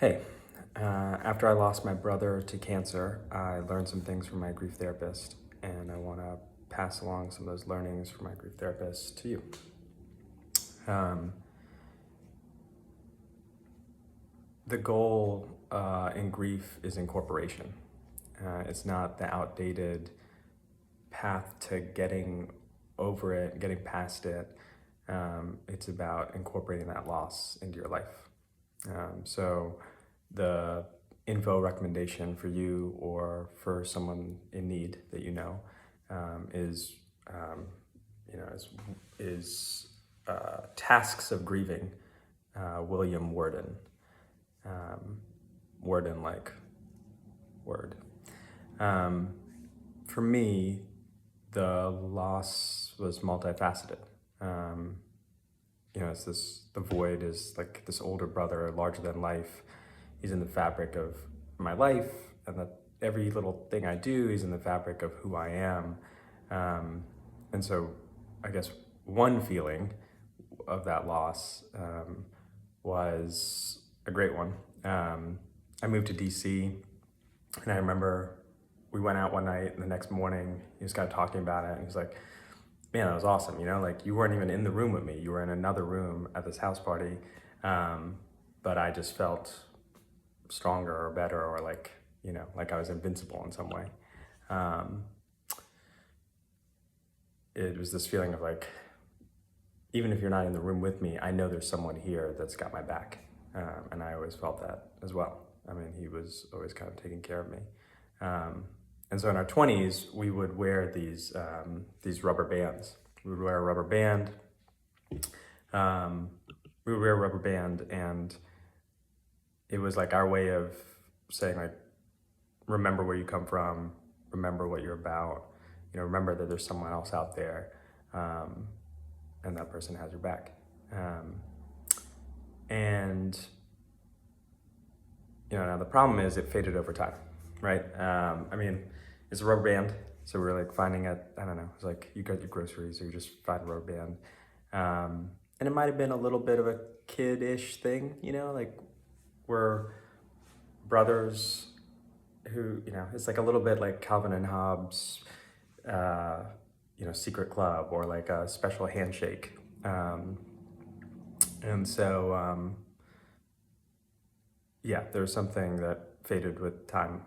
Hey, after I lost my brother to cancer, I learned some things from my grief therapist, and I want to pass along some of those learnings from my grief therapist to you. Um, the goal in grief is incorporation. It's not the outdated path to getting over it, getting past it. It's about incorporating that loss into your life. So the info recommendation for you or for someone in need that you know is you know is Tasks of Grieving, William Worden. Worden like word. Um, for me, the loss was multifaceted. Um, it's the void is like this older brother, larger than life. He's in the fabric of my life, and that every little thing I do, he's in the fabric of who I am. And so I guess one feeling of that loss was a great one. I moved to DC, and I remember we went out one night, and the next morning he was kind of talking about it, and he was like, man, that was awesome. Like you weren't even in the room with me. You were in another room at this house party. But I just felt stronger or better, or like I was invincible in some way. It was this feeling of like, even if you're not in the room with me, I know there's someone here that's got my back. And I always felt that as well. I mean, he was always kind of taking care of me. And so in our 20s, we would wear these rubber bands. We would wear a rubber band. And it was like our way of saying, like, remember where you come from, remember what you're about, remember that there's someone else out there, and that person has your back. And now the problem is it faded over time, right? It's a rubber band, so we're like finding it. I don't know. It's like you got your groceries, or you just find a rubber band, and it might have been a little bit of a kid-ish thing, like we're brothers who, it's like a little bit like Calvin and Hobbes, secret club, or like a special handshake, and so. Yeah, there was something that faded with time,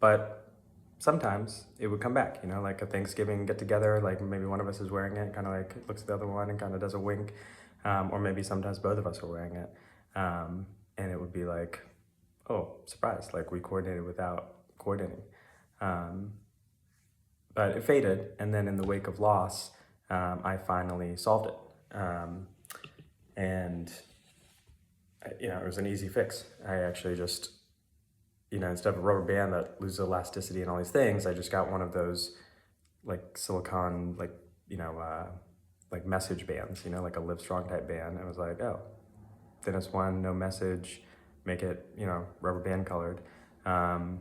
but sometimes it would come back, like a Thanksgiving get together, like maybe one of us is wearing it, kind of like looks at the other one and kind of does a wink, or maybe sometimes both of us are wearing it, and it would be like, oh, surprise, like we coordinated without coordinating. But it faded, and then in the wake of loss, I finally solved it. And it was an easy fix. I actually just, instead of a rubber band that loses elasticity and all these things, I just got one of those like silicone, like message bands, like a Livestrong type band. And I was like, oh, thinnest one, no message, make it, rubber band colored. And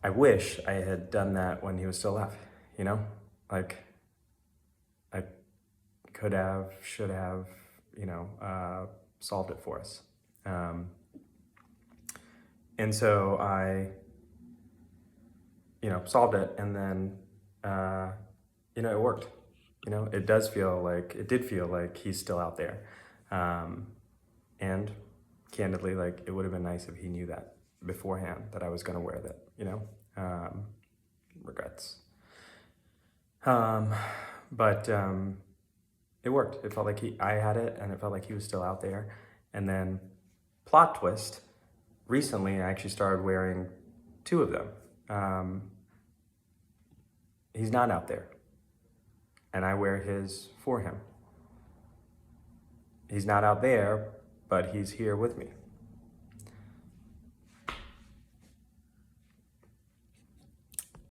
I wish I had done that when he was still alive, like I could have, should have, solved it for us. And so I, solved it, and then, it worked. It did feel like he's still out there. And candidly, like it would have been nice if he knew that beforehand, that I was going to wear that, regrets. But it worked. It felt like I had it, and it felt like he was still out there. And then, plot twist, recently I actually started wearing two of them. He's not out there, and I wear his for him. He's not out there, but he's here with me.